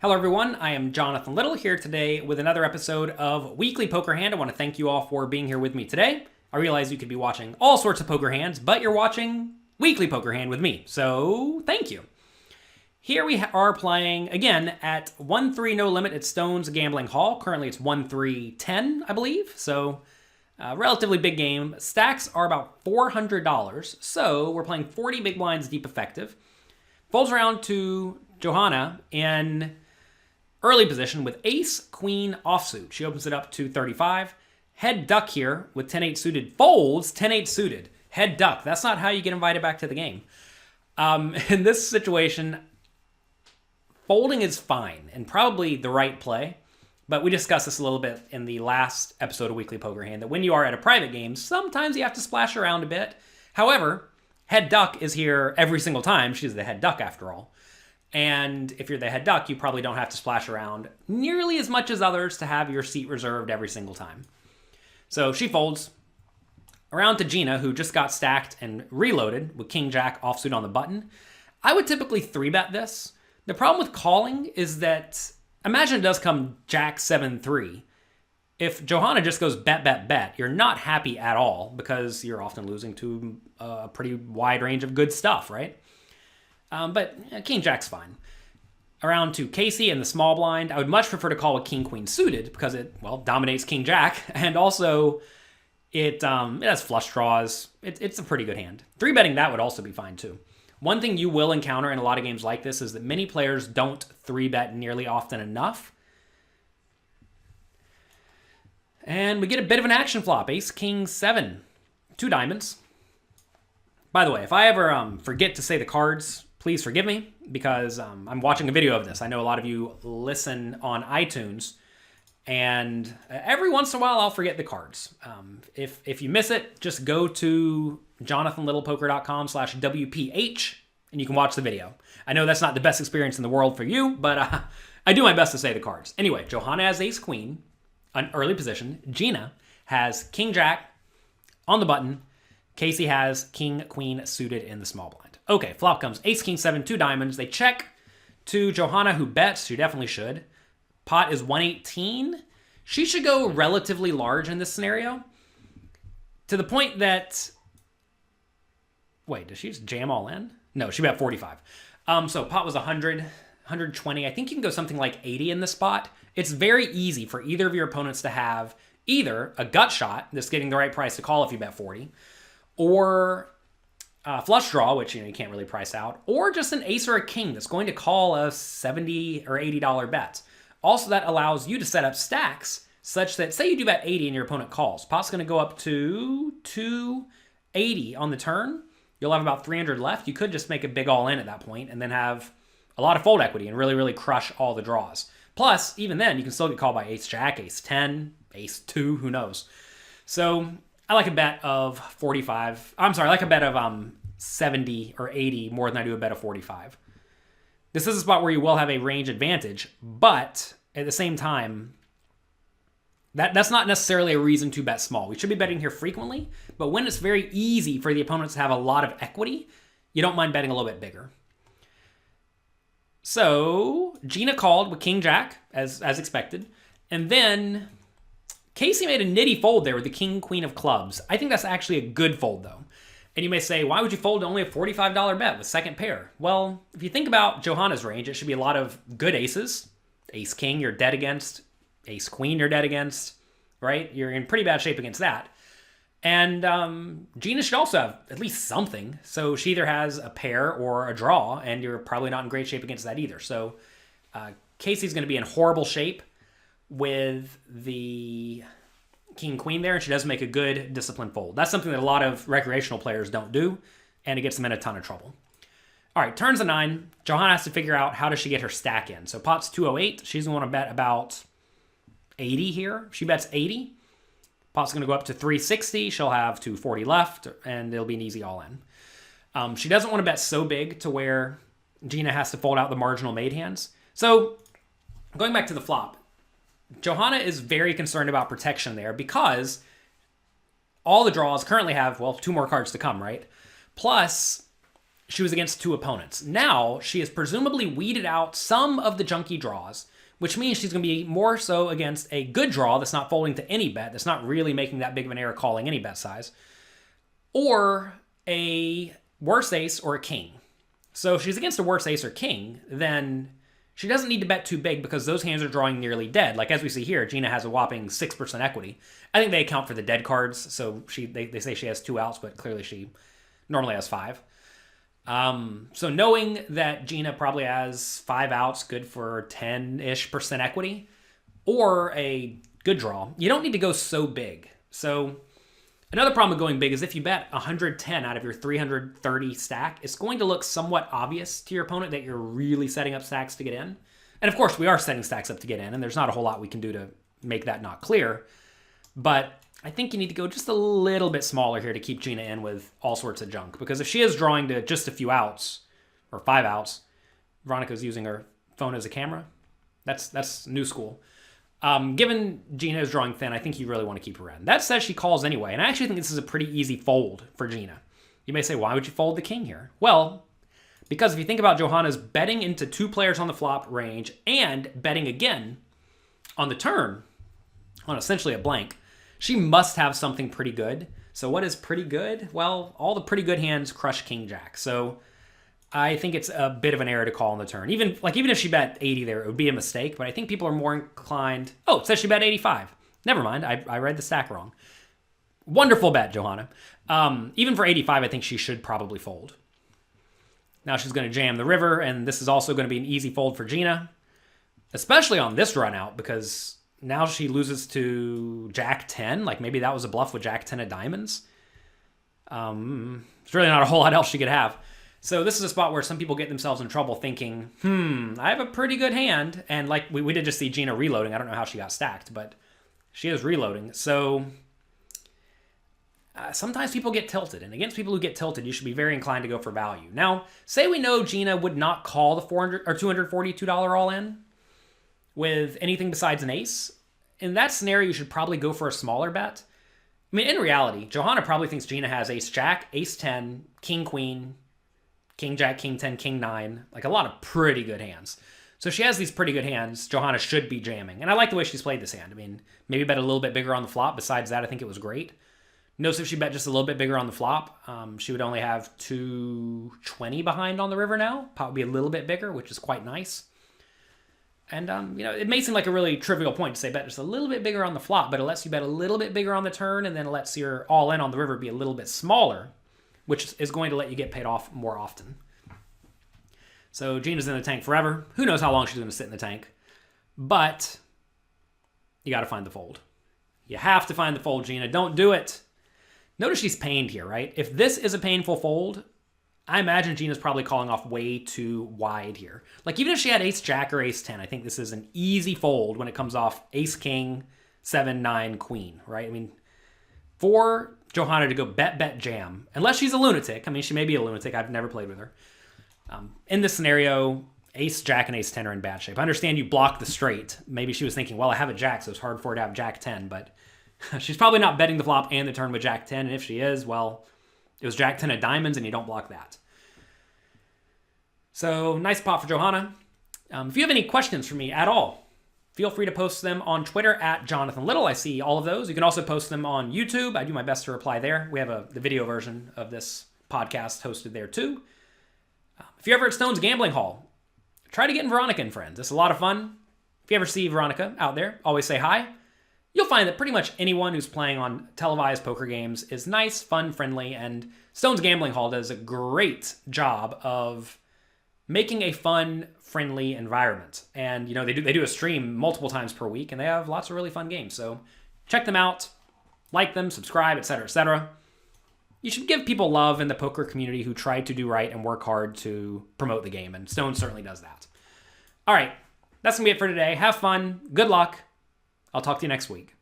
Hello everyone, I am Jonathan Little here today with another episode of Weekly Poker Hand. I want to thank you all for being here with me today. I realize you could be watching all sorts of poker hands, but you're watching Weekly Poker Hand with me, so thank you. Here we are playing, again, at 1-3 no limit at Stone's Gambling Hall. Currently it's 1-3-10, I believe, so relatively big game. Stacks are about $400, so we're playing 40 big blinds deep effective. Folds around to Johanna in early position with ace, queen, offsuit. She opens it up to 35. Head duck here with 10-8 suited. Folds 10-8 suited. Head duck. That's not how you get invited back to the game. In this situation, folding is fine and probably the right play. But we discussed this a little bit in the last episode of Weekly Poker Hand, that when you are at a private game, sometimes you have to splash around a bit. However, head duck is here every single time. She's the head duck after all. And if you're the head duck, you probably don't have to splash around nearly as much as others to have your seat reserved every single time. So she folds around to Gina, who just got stacked and reloaded with king-jack offsuit on the button. I would typically 3-bet this. The problem with calling is that, imagine it does come jack 7-3. If Johanna just goes bet, bet, bet, you're not happy at all because you're often losing to a pretty wide range of good stuff, right? But King Jack's fine. Around to Casey in the small blind. I would much prefer to call with King Queen suited because it, well, dominates King Jack. And also, it has flush draws. It's a pretty good hand. 3-betting that would also be fine too. One thing you will encounter in a lot of games like this is that many players don't 3-bet nearly often enough. And we get a bit of an action flop. Ace, King, 7. 2 diamonds. By the way, if I ever forget to say the cards, please forgive me, because I'm watching a video of this. I know a lot of you listen on iTunes, and every once in a while I'll forget the cards. If you miss it, just go to jonathanlittlepoker.com/WPH, and you can watch the video. I know that's not the best experience in the world for you, but I do my best to say the cards. Anyway, Johanna has ace-queen, an early position. Gina has king-jack on the button. Casey has king-queen suited in the small blind. Okay, flop comes ace, king, 7, 2 diamonds. They check to Johanna, who bets. She definitely should. Pot is 118. She should go relatively large in this scenario, to the point that... Wait, does she just jam all in? No, she bet 45. So pot was 100, 120. I think you can go something like 80 in this spot. It's very easy for either of your opponents to have either a gut shot, that's getting the right price to call if you bet 40, or flush draw, which you can't really price out, or just an ace or a king that's going to call a $70 or $80 bet. Also, that allows you to set up stacks such that, say you do bet 80 and your opponent calls. Pot's going to go up to 280 on the turn. You'll have about 300 left. You could just make a big all-in at that point and then have a lot of fold equity and really, really crush all the draws. Plus, even then, you can still get called by ace-jack, ace-10, ace-2, who knows. So I like a bet of 45. I'm sorry, I like a bet of 70 or 80 more than I do a bet of 45. This is a spot where you will have a range advantage, but at the same time, that's not necessarily a reason to bet small. We should be betting here frequently, but when it's very easy for the opponents to have a lot of equity, you don't mind betting a little bit bigger. So Gina called with king-jack, as expected, and then Casey made a nitty fold there with the king, queen of clubs. I think that's actually a good fold, though. And you may say, why would you fold only a $45 bet with second pair? Well, if you think about Johanna's range, it should be a lot of good aces. Ace-king, you're dead against. Ace-queen, you're dead against. Right? You're in pretty bad shape against that. And Gina should also have at least something. So she either has a pair or a draw, and you're probably not in great shape against that either. So Casey's going to be in horrible shape with the king-queen there, and she does make a good disciplined fold. That's something that a lot of recreational players don't do, and it gets them in a ton of trouble. All right, turns a 9. Johanna has to figure out how does she get her stack in. So pot's 208. She's going to want to bet about 80 here. She bets 80. Pot's going to go up to 360. She'll have 240 left, and it'll be an easy all-in. She doesn't want to bet so big to where Gina has to fold out the marginal made hands. So going back to the flop, Johanna is very concerned about protection there because all the draws currently have, well, 2 more cards to come, right? Plus, she was against 2 opponents. Now, she has presumably weeded out some of the junky draws, which means she's going to be more so against a good draw that's not folding to any bet, that's not really making that big of an error calling any bet size, or a worse ace or a king. So if she's against a worse ace or king, then she doesn't need to bet too big because those hands are drawing nearly dead. Like as we see here, Gina has a whopping 6% equity. I think they account for the dead cards, so they say she has 2 outs, but clearly she normally has 5. So knowing that Gina probably has 5 outs, good for 10-ish% equity, or a good draw, you don't need to go so big. So another problem with going big is if you bet 110 out of your 330 stack, it's going to look somewhat obvious to your opponent that you're really setting up stacks to get in. And of course, we are setting stacks up to get in, and there's not a whole lot we can do to make that not clear. But I think you need to go just a little bit smaller here to keep Gina in with all sorts of junk. Because if she is drawing to just a few outs, or 5 outs, Veronica's using her phone as a camera. That's new school. Given Gina is drawing thin, I think you really want to keep her in. That says she calls anyway, and I actually think this is a pretty easy fold for Gina. You may say, why would you fold the king here? Well, because if you think about Johanna's betting into 2 players on the flop range and betting again on the turn, on essentially a blank, she must have something pretty good. So what is pretty good? Well, all the pretty good hands crush king jack. So I think it's a bit of an error to call on the turn. Even if she bet 80 there, it would be a mistake. But I think people are more inclined. Oh, it says she bet 85. Never mind. I read the stack wrong. Wonderful bet, Johanna. Even for 85, I think she should probably fold. Now she's going to jam the river, and this is also going to be an easy fold for Gina, especially on this run out because now she loses to Jack 10. Like maybe that was a bluff with Jack 10 of diamonds. There's really not a whole lot else she could have. So this is a spot where some people get themselves in trouble thinking, I have a pretty good hand. And like we did just see Gina reloading. I don't know how she got stacked, but she is reloading. So sometimes people get tilted. And against people who get tilted, you should be very inclined to go for value. Now, say we know Gina would not call the $400 or $242 all in with anything besides an ace. In that scenario, you should probably go for a smaller bet. I mean, in reality, Johanna probably thinks Gina has ace jack, ace 10, king queen, king jack, king 10, king 9, like a lot of pretty good hands. So if she has these pretty good hands, Johanna should be jamming. And I like the way she's played this hand. I mean, maybe bet a little bit bigger on the flop. Besides that, I think it was great. Notice if she bet just a little bit bigger on the flop, she would only have 220 behind on the river now. Pot would be a little bit bigger, which is quite nice. And, it may seem like a really trivial point to say bet just a little bit bigger on the flop, but it lets you bet a little bit bigger on the turn, and then it lets your all-in on the river be a little bit smaller, which is going to let you get paid off more often. So Gina's in the tank forever. Who knows how long she's going to sit in the tank. But you got to find the fold. You have to find the fold, Gina. Don't do it. Notice she's pained here, right? If this is a painful fold, I imagine Gina's probably calling off way too wide here. Like, even if she had ace jack or ace 10, I think this is an easy fold when it comes off ace king, 7, 9, queen, right? I mean, for Johanna to go bet, jam, unless she's a lunatic. I mean, she may be a lunatic. I've never played with her. In this scenario, ace jack and ace 10 are in bad shape. I understand you block the straight. Maybe she was thinking, well, I have a jack, so it's hard for her to have jack 10, but she's probably not betting the flop and the turn with jack 10, and if she is, well, it was jack 10 of diamonds, and you don't block that. So, nice pot for Johanna. If you have any questions for me at all, feel free to post them on Twitter at Jonathan Little. I see all of those. You can also post them on YouTube. I do my best to reply there. We have the video version of this podcast hosted there too. If you're ever at Stone's Gambling Hall, try to get in Veronica and Friends. It's a lot of fun. If you ever see Veronica out there, always say hi. You'll find that pretty much anyone who's playing on televised poker games is nice, fun, friendly, and Stone's Gambling Hall does a great job of making a fun, friendly environment. And, they do a stream multiple times per week, and they have lots of really fun games. So check them out, like them, subscribe, etc., etc. You should give people love in the poker community who try to do right and work hard to promote the game, and Stone certainly does that. All right, that's going to be it for today. Have fun. Good luck. I'll talk to you next week.